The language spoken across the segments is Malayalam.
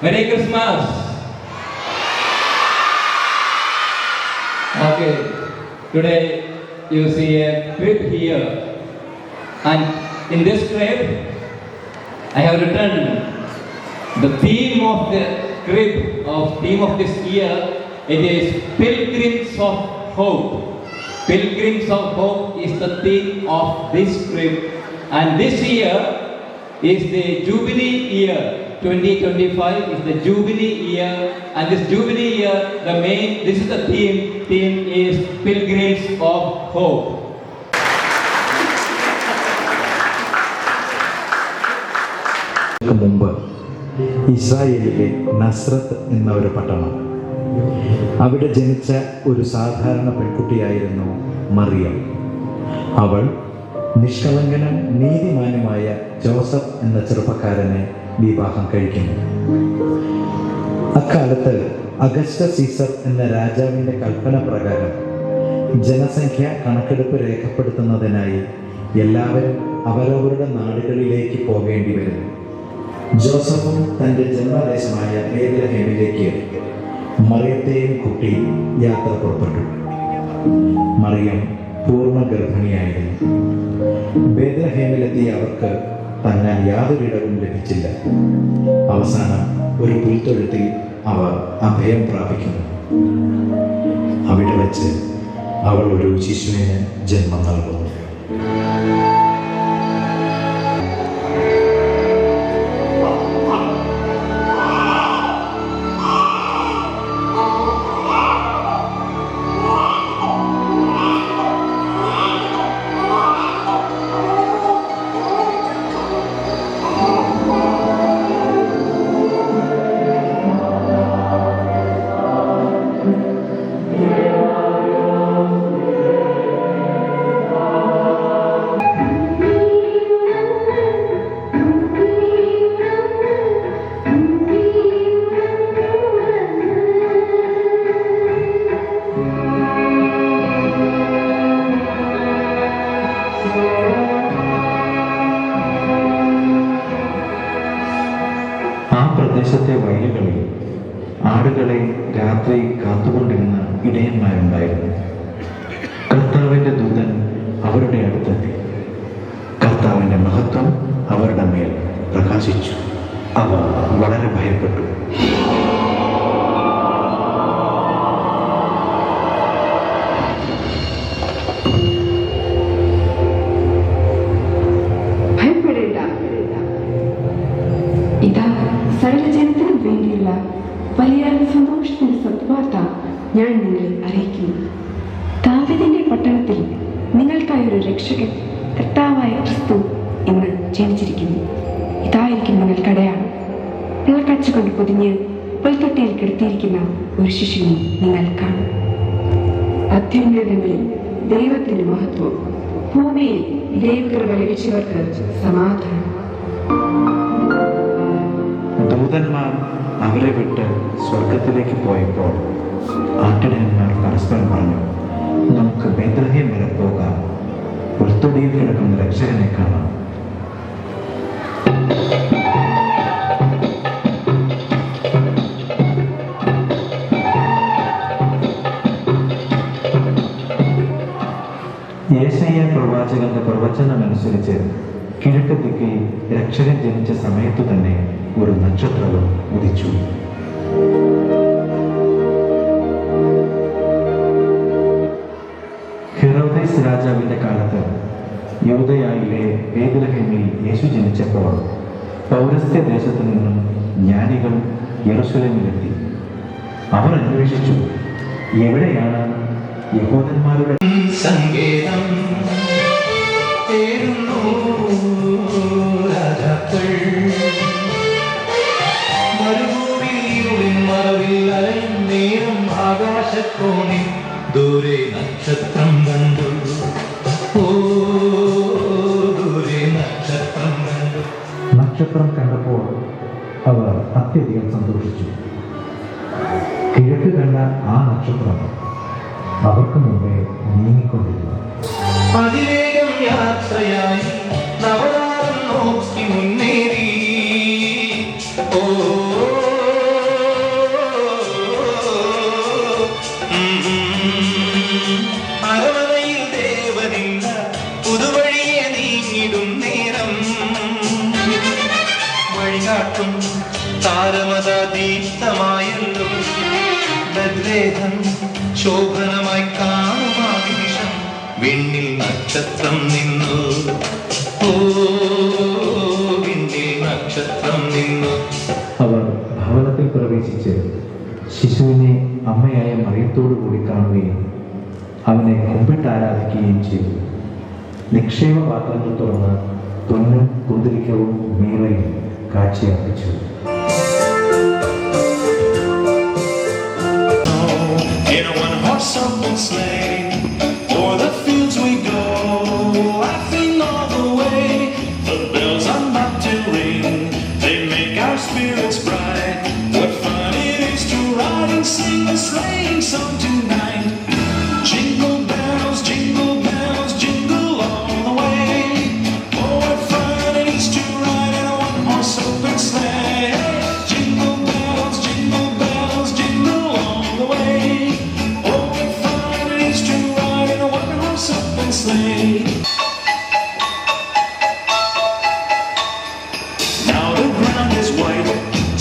Merry Christmas. Okay, today you see a crib here, and in this crib I have written the theme of the crib theme of this year. It is Pilgrims of Hope. Pilgrims of Hope is the theme of this crib, and this year is the Jubilee year. 2025 is the Jubilee year, and this Jubilee year, this is the theme is Pilgrims of Hope. മുമ്പ് ഇസ്രായേലിലെ നസ്രത്ത് എന്ന ഒരു പട്ടണം, അവിടെ ജനിച്ച ഒരു സാധാരണ പെൺകുട്ടിയായിരുന്നു മറിയം. അവൾ നിഷ്കളങ്കനും നീതിമാനുമായ ജോസഫ് എന്ന ചെറുപ്പക്കാരനെ വിവാഹം കഴിക്കുന്നു. അക്കാലത്ത് അഗസ്റ്റ സീസർ എന്ന രാജാവിൻ്റെ കൽപ്പന പ്രകാരം ജനസംഖ്യ കണക്കെടുപ്പ് രേഖപ്പെടുത്തുന്നതിനായി എല്ലാവരും അവരവരുടെ നാടുകളിലേക്ക് പോകേണ്ടി വരുന്നു. ജോസഫും തൻ്റെ ജന്മദേശമായ ബേത്ലഹേമിലേക്ക് മറിയത്തെയും കൂട്ടി യാത്ര പുറപ്പെട്ടു. മറിയം പൂർണ്ണ ഗർഭിണിയായിരുന്നു. ബേത്ലഹേമിലെത്തിയ അവർക്ക് തങ്ങാൻ യാതൊരിടവും ലഭിച്ചില്ല. അവസാനം ഒരു പുൽത്തൊഴുത്തിൽ അവർ അഭയം പ്രാപിക്കുന്നു. അവിടെ വെച്ച് അവൾ ഒരു ശിശുവിന് ജന്മം നൽകുന്നു. പ്രദേശത്തെ വയലുകളിൽ ആടുകളെ രാത്രി കാത്തുകൊണ്ടിരുന്ന ഇടയന്മാരുണ്ടായിരുന്നു. കർത്താവിൻ്റെ ദൂതൻ അവരുടെ അടുത്തെത്തി. കർത്താവിൻ്റെ മഹത്വം അവരുടെ മേൽ പ്രകാശിച്ചു. അവർ വളരെ ഭയപ്പെട്ടു. സകലജനത്തിനും വേണ്ടിയുള്ള വലിയ സന്തോഷത്തിന്റെ സദ്വാർത്ത ഞാൻ നിങ്ങളെ അറിയിക്കുന്നു. ദാവീദിന്റെ പട്ടണത്തിൽ നിങ്ങൾക്കായൊരു രക്ഷകൻ, കർത്താവായ ക്രിസ്തു ഇന്ന് ജനിച്ചിരിക്കുന്നു. ഇതായിരിക്കും നിങ്ങൾക്ക് അടയാളം. നിങ്ങൾ കച്ചുകൊണ്ട് പൊതിഞ്ഞ് പുൽത്തൊട്ടിയിൽ കിടത്തിയിരിക്കുന്ന ഒരു ശിശുവിനെ നിങ്ങൾ കാണും. അത്യുന്നതങ്ങളിൽ ദൈവത്തിന്റെ മഹത്വം, ഭൂമിയിൽ ദൈവകൃപ ലഭിച്ചവർക്ക് സമാധാനം. ദൂതന്മാർ അവരെ വിട്ട് സ്വർഗത്തിലേക്ക് പോയപ്പോൾ ആട്ടിടയന്മാർ പരസ്പരം പറഞ്ഞു, നമുക്ക് ബേത്ലഹേം വരെ പോകാം, പുൽത്തൊടിയിൽ കിടക്കുന്ന രക്ഷകനെ കാണാം. യേശയ്യാ പ്രവാചകന്റെ പ്രവചനമനുസരിച്ച് കിഴക്ക് ദിക്കിൽ രക്ഷകൻ ജനിച്ച സമയത്തു തന്നെ ഒരു നക്ഷത്രവും ഉദിച്ചു. ഹെറോദേസ് രാജാവിന്റെ കാലത്ത് യൂദയായിലെ ബേത്ലഹേമിൽ യേശു ജനിച്ചപ്പോൾ പൗരസ്ത്യ ദേശത്തു നിന്നും ജ്ഞാനികൾ യെരൂശലേമിലെത്തി. അവർ അന്വേഷിച്ചു, എവിടെയാണ് യഹൂദന്മാരുടെ സംഗീതം ആകാശക്കോണിൽ ദൂരെ നക്ഷത്രം കണ്ടു. ദൂരെ നക്ഷത്രം കണ്ടു. നക്ഷത്രം കണ്ടപ്പോൾ അവർ അത്യധികം സന്തോഷിച്ചു. കിഴക്ക് കണ്ട ആ നക്ഷത്രം അവർക്ക് മുമ്പേ നീങ്ങിക്കൊണ്ടിരുന്നു. അതിവേഗം യാത്രയായി നവതാരം നോക്കി മുന്നേറി. ഓ ചാട്ടും താരമതാദീപ്തമായല്ലോ ബദ്ലേഹം ശോഭനമായി കാണുമാ നിമിഷം വിണ്ണിൽ നക്ഷത്രം നിന്നു. ഓ വിണ്ണിൽ നക്ഷത്രം നിന്നു. അവർ ഭവനത്തിൽ പ്രവേശിച്ച് ശിശുവിനെ അമ്മയായ മറിയത്തോടു കൂടി കാണുകയും അവനെ കുമ്പിട്ട് ആരാധിക്കുകയും ചെയ്തു. നിക്ഷേപ പാത്രങ്ങൾ തുറന്ന് പൊന്നും കുന്തിരിക്കവും മീറയും കാഴ്ചയർപ്പിച്ചു. In a one-horse open sleigh, o'er the fields we go, laughing all the way. The bells are not to ring, they make our spirits bright. What fun it is to ride and sing a sleighing song tonight. Jingle bells, jingle all the way. Oh, what fun it is to ride in a one-horse open sleigh. Jingle bells, jingle all the way. Oh, what fun it is to ride in a one-horse open sleigh. Now the ground is white,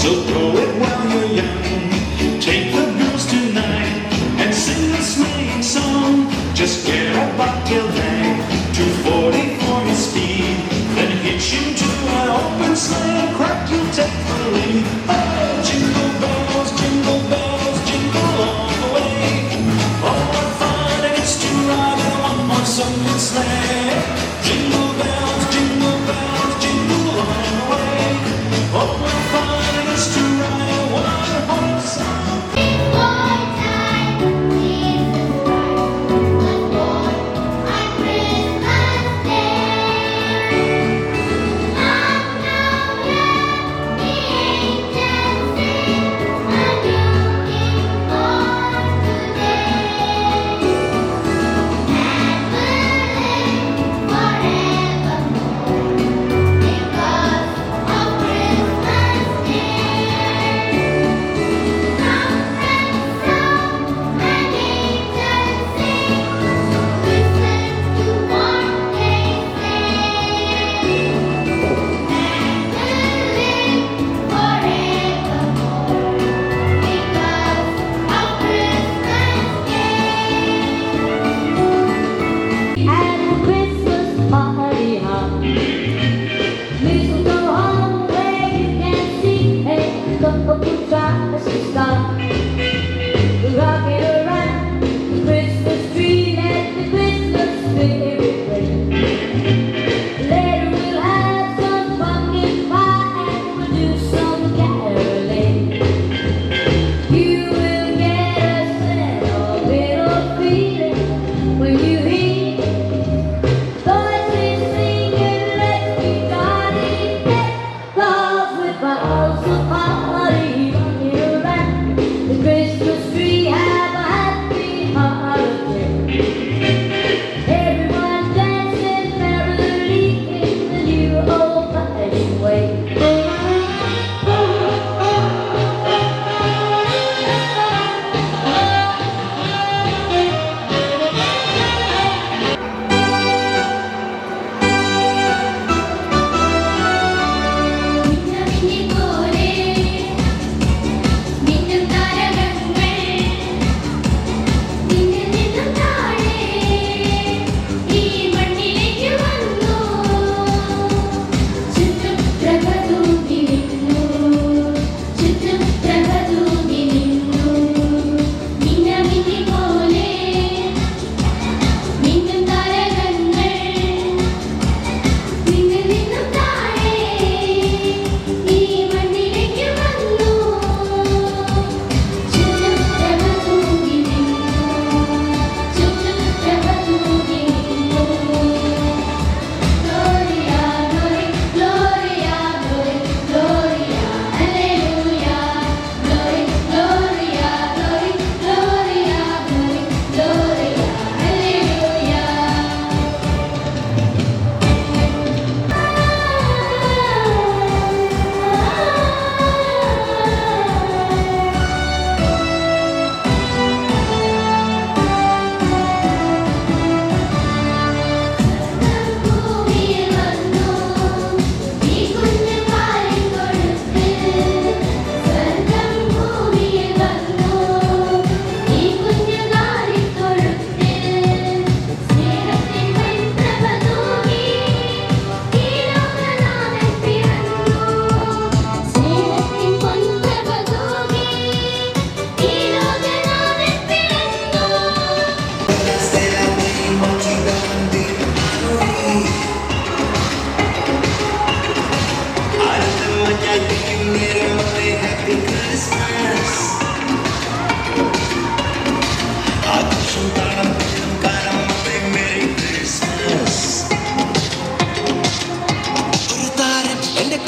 so throw it while you're young. Take the girls tonight and sing a sleighing song. Just get a bobtail bag, 240 for your speed. Then hitch you to an open sleigh and crack, you'll take the lead. Oh, jingle bells, jingle all the way. Oh, what fun it is to ride in a one-horse open sleigh. Jingle bells, jingle all the way. Oh, what fun it is to ride in a one-horse Christmas Day.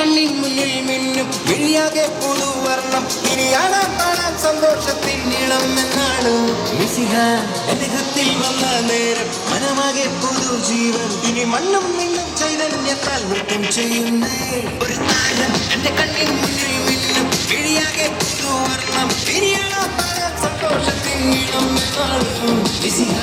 കണ്ണിൻ മുന്നിൽ മിന്നും വിഴിയാകെ പുതുവർണ്ണം ഇനി കാണാൻ സന്തോഷത്തിൻ നീളം എന്നാണ് മിശിഹ എന്റെ ഹൃത്തിൽ വന്ന നേരം മനമാകെ പുതുജീവൻ ഇനി മണ്ണും നിന്നും ചൈതന്യത്താൽ നൃത്തം ചെയ്യുന്നേ ഒരു താരം എന്റെ കണ്ണിൻ മുന്നിൽ മിന്നും വിഴിയാകെ പുതുവർണ്ണം ഇനി കാണാൻ സന്തോഷത്തിൻ നീളം എന്നാണ് മിശിഹ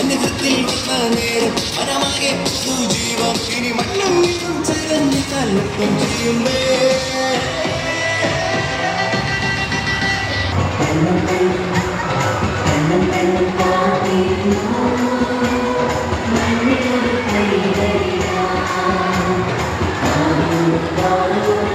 എന്റെ ഹൃത്തിൽ വന്ന നേരം മനമാകെ പുതുജീവൻ ഇനി മണ്ണും നിന്നും ചൈതന്യത്താൽ നൃത്തം ചെയ്യുന്നേ Thank you.